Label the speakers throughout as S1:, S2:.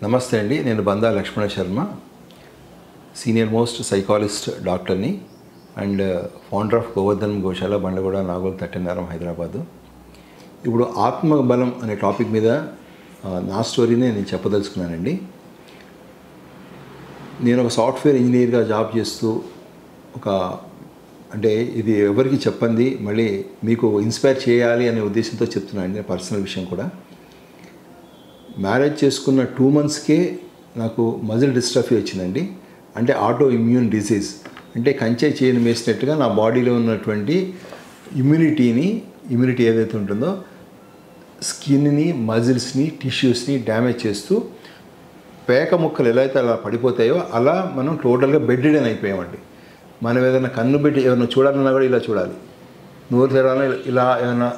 S1: నమస్తే అండి. నేను బందా లక్ష్మణ శర్మ, సీనియర్ మోస్ట్ సైకాలజిస్ట్ డాక్టర్ని అండ్ ఫౌండర్ ఆఫ్ గోవర్ధన్ గోశాల, బండగూడ, నాగోల్, తట్టెనారం, హైదరాబాదు. ఇప్పుడు ఆత్మబలం అనే టాపిక్ మీద నా స్టోరీని నేను చెప్పదలుచుకున్నానండి. నేను ఒక సాఫ్ట్వేర్ ఇంజనీర్గా జాబ్ చేస్తూ అంటే ఇది ఎవరికి చెప్పండి, మళ్ళీ మీకు ఇన్స్పైర్ చేయాలి అనే ఉద్దేశంతో చెప్తున్నాను. నేను పర్సనల్ విషయం కూడా. మ్యారేజ్ చేసుకున్న 2 monthsకే నాకు మజిల్ డిస్ట్రఫీ వచ్చిందండి. అంటే ఆటో ఇమ్యూన్ డిసీజ్, అంటే కంచె చేయని వేసినట్టుగా నా బాడీలో ఉన్నటువంటి ఇమ్యూనిటీ ఏదైతే ఉంటుందో స్కిన్ని, మజిల్స్ని, టిష్యూస్ని డ్యామేజ్ చేస్తూ పేక ముక్కలు ఎలా అయితే అలా పడిపోతాయో అలా మనం టోటల్గా బెడ్ రిడెన్ అయిపోయామండి. మనం ఏదైనా కన్ను పెట్టి ఏమైనా చూడాలన్నా కూడా ఇలా చూడాలి, నోరు తెరాలన్నా ఇలా ఏమైనా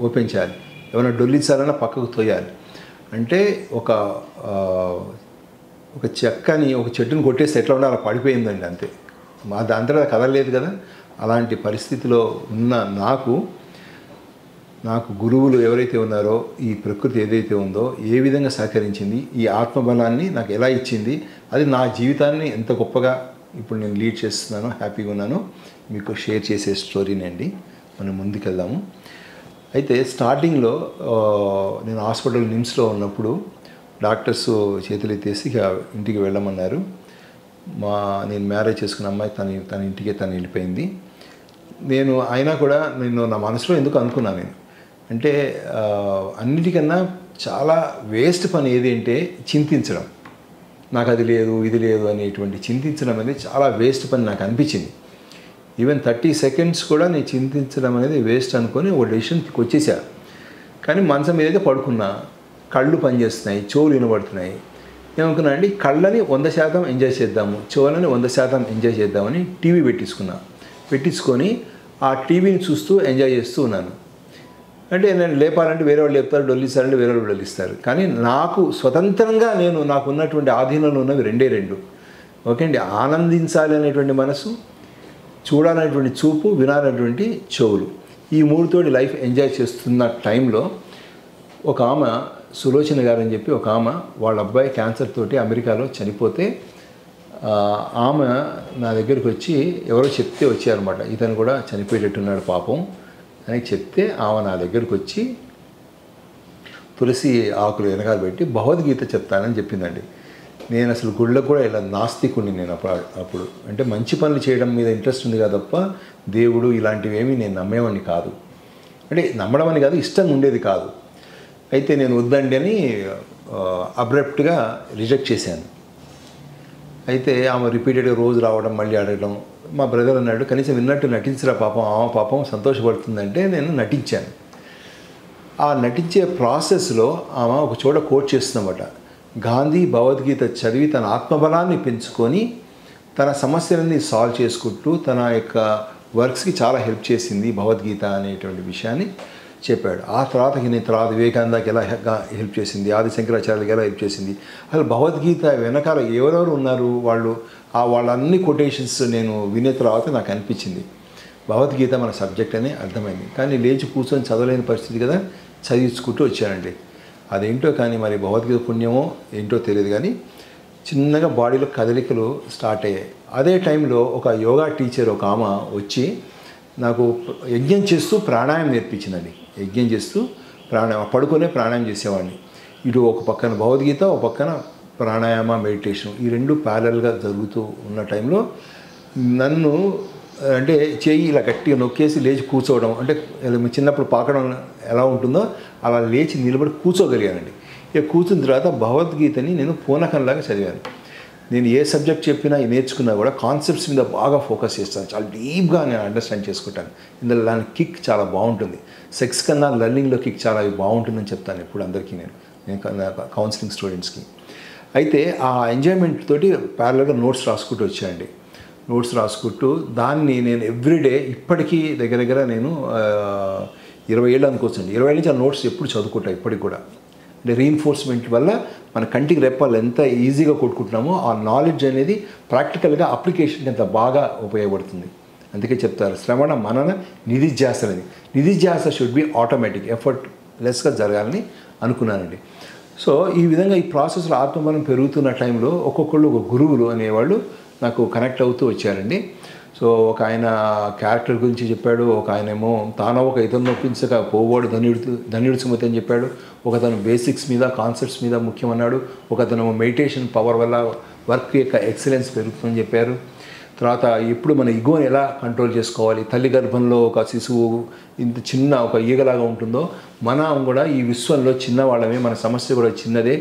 S1: ఓపెన్ చేయాలి, ఏమైనా డొల్లించాలన్నా పక్కకు తోయాలి. అంటే ఒక చెట్టుని కొట్టేస్తే ఎట్లా ఉండాలి అలా పడిపోయిందండి, అంతే. దాంతో కదలలేదు కదా. అలాంటి పరిస్థితిలో ఉన్న నాకు గురువులు ఎవరైతే ఉన్నారో, ఈ ప్రకృతి ఏదైతే ఉందో ఏ విధంగా సహకరించింది, ఈ ఆత్మబలాన్ని నాకు ఎలా ఇచ్చింది, అది నా జీవితాన్ని ఎంత గొప్పగా ఇప్పుడు నేను లీడ్ చేస్తున్నాను, హ్యాపీగా ఉన్నాను, మీకు షేర్ చేసే స్టోరీని అండి. మనం ముందుకెళ్దాము. అయితే స్టార్టింగ్లో నేను హాస్పిటల్ నిమ్స్లో ఉన్నప్పుడు డాక్టర్స్ చేతులు ఎత్తేసి ఇంటికి వెళ్ళమన్నారు. నేను మ్యారేజ్ చేసుకున్న అమ్మాయి తన ఇంటికి తను వెళ్ళిపోయింది. అయినా కూడా నేను నా మనసులో ఎందుకు అనుకున్నాను, నేను అంటే అన్నిటికన్నా చాలా వేస్ట్ పని ఏది అంటే చింతించడం. నాకు అది లేదు ఇది లేదు అనేటువంటి చింతించడం అనేది చాలా వేస్ట్ పని నాకు అనిపించింది. ఈవెన్ 30 seconds కూడా నేను చింతించడం అనేది వేస్ట్ అనుకొని ఒక డెసిషన్కి వచ్చేసా. కానీ మంచం మీదైతే పడుకున్నా, కళ్ళు పనిచేస్తున్నాయి, చెవులు వినబడుతున్నాయి. ఏమనుకున్నా అండి, కళ్ళని 100% ఎంజాయ్ చేద్దాము, చెవులని 100% ఎంజాయ్ చేద్దామని టీవీ పెట్టించుకొని ఆ టీవీని చూస్తూ ఎంజాయ్ చేస్తూ ఉన్నాను. అంటే నేను లేపాలంటే వేరే వాళ్ళు లేపుతారు, డొల్లిస్తారంటే వేరే వాళ్ళు డొల్లిస్తారు. కానీ నాకు స్వతంత్రంగా నాకు ఉన్నటువంటి ఆధీనంలో ఉన్నవి రెండు. ఓకే అండి, ఆనందించాలి అనేటువంటి మనసు, చూడాలనేటువంటి చూపు, వినాలనేటువంటి చెవులు, ఈ 3తోటి లైఫ్ ఎంజాయ్ చేస్తున్న టైంలో ఒక ఆమె, సులోచన గారు అని చెప్పి ఒక ఆమె, వాళ్ళ అబ్బాయి క్యాన్సర్ తోటి అమెరికాలో చనిపోతే ఆమె నా దగ్గరికి వచ్చి ఎవరో చెప్తే వచ్చారన్నమాట, ఇతను కూడా చనిపోయేటట్టున్నాడు పాపం అని చెప్తే ఆమె నా దగ్గరికి వచ్చి తులసి ఆకులు వెనకాల పెట్టి భగవద్గీత చెప్తానని చెప్పిందండి. నేను అసలు గుళ్ళకు కూడా ఇలా నాస్తికుని నేను అప్పుడు అంటే మంచి పనులు చేయడం మీద ఇంట్రెస్ట్ ఉంది కదా తప్ప దేవుడు ఇలాంటివి ఏమీ నేను నమ్మేవాడిని కాదు. అంటే నమ్మడం అని కాదు, ఇష్టం ఉండేది కాదు. అయితే నేను వద్దండి అని అబ్రప్ట్గా రిజెక్ట్ చేశాను. అయితే ఆమె రిపీటెడ్గా రోజు రావడం, మళ్ళీ అడగడం. మా బ్రదర్ అన్నాడు, కనీసం విన్నట్టు నటించరా పాపం, పాపం సంతోషపడుతుందంటే నేను నటించాను. ఆ నటించే ప్రాసెస్లో ఆమె ఒక చోట కోట్ చేస్తుందన్నమాట. గాంధీ భగవద్గీత చదివి తన ఆత్మబలాన్ని పెంచుకొని తన సమస్యలన్నీ సాల్వ్ చేసుకుంటూ తన యొక్క వర్క్స్కి చాలా హెల్ప్ చేసింది భగవద్గీత అనేటువంటి విషయాన్ని చెప్పాడు. ఆ తర్వాత వివేకానందకి ఎలా హెల్ప్ చేసింది, ఆది శంకరాచార్యులకి ఎలా హెల్ప్ చేసింది, అసలు భగవద్గీత వెనకాల ఎవరెవరు ఉన్నారు, వాళ్ళన్ని కొటేషన్స్ నేను వినే తర్వాత నాకు అనిపించింది భగవద్గీత మన సబ్జెక్ట్ అని అర్థమైంది. కానీ లేచి కూర్చొని చదవలేని పరిస్థితి కదా, చదివించుకుంటూ వచ్చానండి. అదేంటో కానీ మరి భగవద్గీత పుణ్యమో ఏంటో తెలియదు, కానీ చిన్నగా బాడీలో కదలికలు స్టార్ట్ అయ్యాయి. అదే టైంలో ఒక యోగా టీచర్ ఒక ఆమె వచ్చి నాకు యజ్ఞం చేస్తూ ప్రాణాయామం నేర్పించిందండి. యజ్ఞం చేస్తూ పడుకునే ప్రాణాయామం చేసేవాడిని. ఇటు ఒక పక్కన భగవద్గీత, ఒక పక్కన ప్రాణాయామ, మెడిటేషన్, ఈ 2 ప్యారల్గా జరుగుతూ ఉన్న టైంలో నన్ను అంటే చేయి ఇలా గట్టిగా నొక్కేసి లేచి కూర్చోవడం, అంటే చిన్నప్పుడు పాకడం ఎలా ఉంటుందో అలా లేచి నిలబడి కూర్చోగలిగానండి. ఇక కూర్చున్న తర్వాత భగవద్గీతని నేను పూనకంలాగా చదివాను. నేను ఏ సబ్జెక్ట్ చెప్పినా నేర్చుకున్నా కూడా కాన్సెప్ట్స్ మీద బాగా ఫోకస్ చేస్తాను, చాలా డీప్గా నేను అండర్స్టాండ్ చేసుకుంటాను. ఇందులో దాని కిక్ చాలా బాగుంటుంది. సెక్స్ కన్నా లెర్నింగ్లో కిక్ చాలా బాగుంటుందని చెప్తాను ఎప్పుడు అందరికీ నేను కౌన్సిలింగ్ స్టూడెంట్స్కి. అయితే ఆ ఎంజాయ్మెంట్ తోటి ప్యారల్గా నోట్స్ రాసుకుంటూ వచ్చాయండి. నోట్స్ రాసుకుంటూ దాన్ని నేను ఎవ్రీడే ఇప్పటికీ దగ్గర నేను 20 ఏళ్ళు అనుకోవచ్చండి, 20 ఏళ్ళ నుంచి ఆ నోట్స్ ఎప్పుడు చదువుకుంటా ఇప్పటికి కూడా. అంటే రీఇన్ఫోర్స్మెంట్ వల్ల మన కంటికి రెప్పాలు ఎంత ఈజీగా కొట్టుకుంటున్నామో ఆ నాలెడ్జ్ అనేది ప్రాక్టికల్గా అప్లికేషన్కి ఎంత బాగా ఉపయోగపడుతుంది. అందుకే చెప్తారు శ్రవణ మనన నిధిధ్యాస అనేది. నిధిధ్యాస షుడ్ బి ఆటోమేటిక్, ఎఫర్ట్ లెస్గా జరగాలని అనుకున్నానండి. సో ఈ విధంగా ఈ ప్రాసెస్లో ఆత్మబలం పెరుగుతున్న టైంలో ఒక్కొక్కళ్ళు ఒక గురువులు అనేవాళ్ళు నాకు కనెక్ట్ అవుతూ వచ్చారండి. సో ఒక ఆయన క్యారెక్టర్ గురించి చెప్పాడు, ఒక ఆయనేమో తాను ఒక ఇతను నొప్పించక పోవాడు ధన్యుడు సుమతి అని చెప్పాడు, ఒకతను బేసిక్స్ మీద కాన్సెప్ట్స్ మీద ముఖ్యమన్నాడు, ఒకతను మెడిటేషన్ పవర్ వల్ల వర్క్ యొక్క ఎక్సలెన్స్ పెరుగుతుందని చెప్పారు. తర్వాత ఎప్పుడు మన ఇగోని ఎలా కంట్రోల్ చేసుకోవాలి, తల్లి గర్భంలో ఒక శిశువు ఇంత చిన్న ఒక ఈగలాగా ఉంటుందో మనం కూడా ఈ విశ్వంలో చిన్నవాళ్ళమే, మన సమస్య కూడా చిన్నదే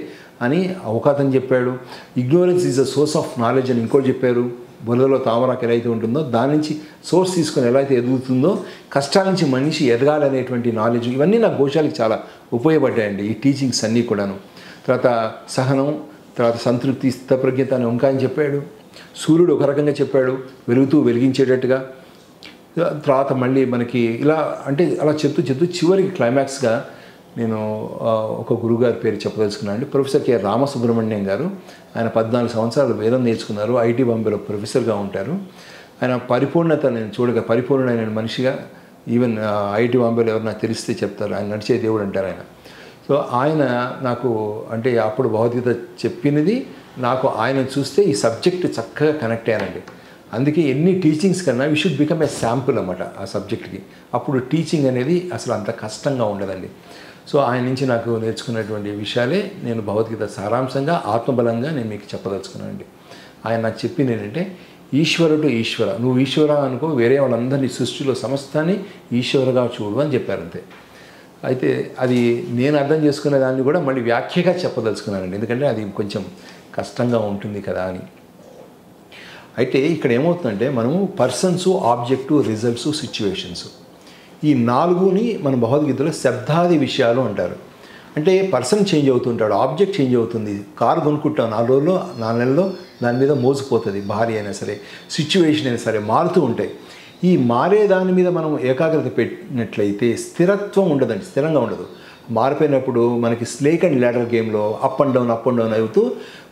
S1: అని ఒక అతను చెప్పాడు. Ignorance is a source of knowledge అని ఇంకోటి చెప్పారు. బురదలో తామరాకు ఎలా అయితే ఉంటుందో దాని నుంచి సోర్స్ తీసుకొని ఎలా అయితే ఎదుగుతుందో కష్టాల నుంచి మనిషి ఎదగాలనేటువంటి నాలెడ్జ్, ఇవన్నీ నా గోశాలకు చాలా ఉపయోగపడ్డాయండి ఈ టీచింగ్స్ అన్నీ కూడాను. తర్వాత సహనం, తర్వాత సంతృప్తి, స్థితప్రజ్ఞత అని ఇంకా చెప్పాడు. సూర్యుడు ఒక రకంగా చెప్పాడు, వెలుగుతూ వెలిగించేటట్టుగా. తర్వాత మళ్ళీ మనకి ఇలా అంటే అలా చెప్తూ చివరికి క్లైమాక్స్గా నేను ఒక గురువుగారి పేరు చెప్పదలుచుకున్నాను అండి. ప్రొఫెసర్ కె రామసుబ్రహ్మణ్యం గారు. ఆయన 14 సంవత్సరాలు వేదం నేర్చుకున్నారు, ఐటీ బాంబేలో ప్రొఫెసర్గా ఉంటారు. ఆయన పరిపూర్ణత నేను చూడగా పరిపూర్ణమైన మనిషిగా, ఈవెన్ ఐటీ బాంబేలో ఎవరైనా తెలిస్తే చెప్తారు, ఆయన నడిచే దేవుడు అంటారు ఆయన. సో ఆయన నాకు అంటే అప్పుడు భగవద్గీత చెప్పినది నాకు ఆయన చూస్తే ఈ సబ్జెక్ట్ చక్కగా కనెక్ట్ అయ్యానండి. అందుకే ఎన్ని టీచింగ్స్ కన్నా we should become a sample అన్నమాట ఆ సబ్జెక్ట్కి. అప్పుడు టీచింగ్ అనేది అసలు అంత కష్టంగా ఉండదండి. సో ఆయన నుంచి నాకు నేర్చుకున్నటువంటి విషయాలే నేను భగవద్గీత సారాంశంగా ఆత్మబలంగా నేను మీకు చెప్పదలుచుకున్నానండి. ఆయన నాకు చెప్పింది ఏంటంటే, ఈశ్వరుడు ఈశ్వర, నువ్వు ఈశ్వర అనుకో, వేరే వాళ్ళందరినీ సృష్టిలో సమస్తాన్ని ఈశ్వరగా చూడు అని చెప్పారు అంతే. అయితే అది నేను అర్థం చేసుకునే దాన్ని కూడా మళ్ళీ వ్యాఖ్యగా చెప్పదలుచుకున్నానండి, ఎందుకంటే అది కొంచెం కష్టంగా ఉంటుంది కదా అని. అయితే ఇక్కడ ఏమవుతుందంటే మనము పర్సన్స్, ఆబ్జెక్టు, రిజల్ట్స్, సిచ్యువేషన్స్, ఈ 4ని మన భగవద్గీతలో శబ్దాది విషయాలు అంటారు. అంటే పర్సన్ చేంజ్ అవుతుంటాడు, ఆబ్జెక్ట్ చేంజ్ అవుతుంది. కారు కొనుక్కుంటాం 4 రోజుల్లో 4 నెలల్లో దాని మీద మోసిపోతుంది, భార్య అయినా సరే సిచ్యువేషన్ అయినా సరే మారుతూ ఉంటాయి. ఈ మారే దాని మీద మనం ఏకాగ్రత పెట్టినట్లయితే స్థిరత్వం ఉండదండి, స్థిరంగా ఉండదు. మారిపోయినప్పుడు మనకి స్నేక్ అండ్ ల్యాడర్ గేమ్లో అప్ అండ్ డౌన్ అవుతూ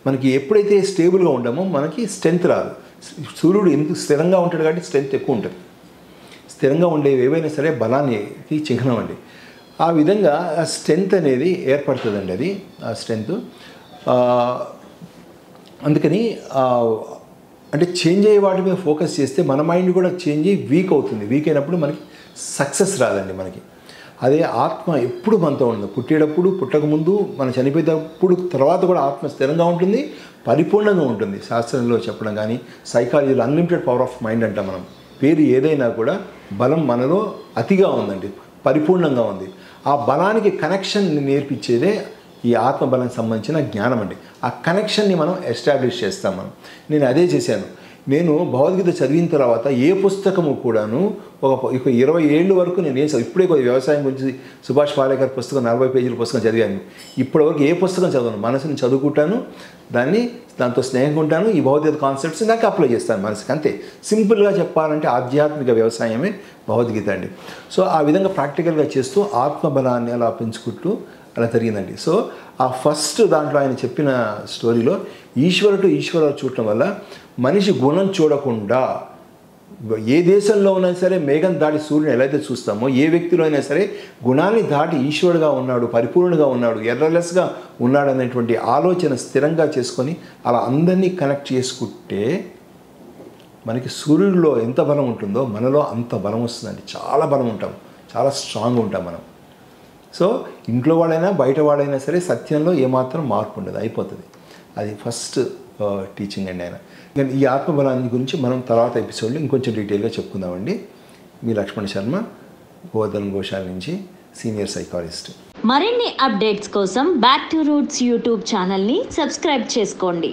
S1: మనకి ఎప్పుడైతే స్టేబుల్గా ఉండమో మనకి స్ట్రెంత్ రాదు. సూర్యుడు ఎందుకు స్థిరంగా ఉంటాడు కాబట్టి స్ట్రెంత్ ఎక్కువ ఉంటుంది. స్థిరంగా ఉండేవి ఏవైనా సరే బలానికి చిహ్నం అండి. ఆ విధంగా ఆ స్ట్రెంత్ అనేది ఏర్పడుతుందండి, అది ఆ స్ట్రెంత్. అందుకని అంటే చేంజ్ అయ్యే వాటి మీద ఫోకస్ చేస్తే మన మైండ్ కూడా చేంజ్ అయ్యి వీక్ అవుతుంది. వీక్ అయినప్పుడు మనకి సక్సెస్ రాదండి మనకి. అదే ఆత్మ ఎప్పుడు మనతో ఉండదు, పుట్టేటప్పుడు, పుట్టకముందు, మనం చనిపోయేటప్పుడు, తర్వాత కూడా ఆత్మ స్థిరంగా ఉంటుంది, పరిపూర్ణంగా ఉంటుంది. శాస్త్రంలో చెప్పడం కానీ సైకాలజీలో అన్లిమిటెడ్ పవర్ ఆఫ్ మైండ్ అంటాం మనం. పేరు ఏదైనా కూడా బలం మనలో అతిగా ఉందండి, పరిపూర్ణంగా ఉంది. ఆ బలానికి కనెక్షన్ నేర్పించేదే ఈ ఆత్మబలానికి సంబంధించిన జ్ఞానం అండి. ఆ కనెక్షన్ని మనం ఎస్టాబ్లిష్ చేస్తాం మనం. నేను అదే చేశాను. నేను భగవద్గీత చదివిన తర్వాత ఏ పుస్తకము కూడాను ఒక 20 ఏళ్ళ వరకు నేను ఇప్పుడే వ్యవసాయం గురించి సుభాష్ పాలేకర్ పుస్తకం 40 పేజీల పుస్తకం చదివాను. ఇప్పటివరకు ఏ పుస్తకం చదవను, మనసుని చదువుకుంటాను, దాంతో స్నేహంగా ఉంటాను, ఈ భగవద్గీత కాన్సెప్ట్స్ నాకు అప్లై చేస్తాను మనసుకి, అంతే. సింపుల్గా చెప్పాలంటే ఆధ్యాత్మిక వ్యవసాయమే భగవద్గీత అండి. సో ఆ విధంగా ప్రాక్టికల్గా చేస్తూ ఆత్మబలాన్ని అలా పెంచుకుంటూ అలా జరిగిందండి. సో ఆ ఫస్ట్ దాంట్లో ఆయన చెప్పిన స్టోరీలో ఈశ్వరుడు చూడటం వల్ల మనిషి గుణం చూడకుండా, ఏ దేశంలో ఉన్నా సరే మేఘం దాటి సూర్యుని ఎలా అయితే చూస్తామో, ఏ వ్యక్తిలో అయినా సరే గుణాన్ని దాటి ఈశ్వరుడుగా ఉన్నాడు, పరిపూర్ణంగా ఉన్నాడు, ఎర్రలెస్గా ఉన్నాడు అనేటువంటి ఆలోచన స్థిరంగా చేసుకొని అలా అందరినీ కనెక్ట్ చేసుకుంటే మనకి సూర్యుడిలో ఎంత బలం ఉంటుందో మనలో అంత బలం వస్తుందండి. చాలా బలం ఉంటాం, చాలా స్ట్రాంగ్ ఉంటాం మనం. సో ఇంట్లో వాళ్ళైనా బయట వాళ్ళైనా సరే సత్యంలో ఏమాత్రం మార్పు ఉండదు, అయిపోతుంది. అది ఫస్ట్ టీచింగ్ అండి ఆయన. కానీ ఈ ఆత్మబలాన్ని గురించి మనం తర్వాత ఎపిసోడ్లో ఇంకొంచెం డీటెయిల్గా చెప్పుకుందామండి. మీ లక్ష్మణ్ శర్మ, గోవర్ధన్ గోశాల నుంచి, సీనియర్ సైకాలజిస్ట్.
S2: మరిన్ని అప్డేట్స్ కోసం బ్యాక్ టు రూట్స్ యూట్యూబ్ ఛానల్ని సబ్స్క్రైబ్ చేసుకోండి.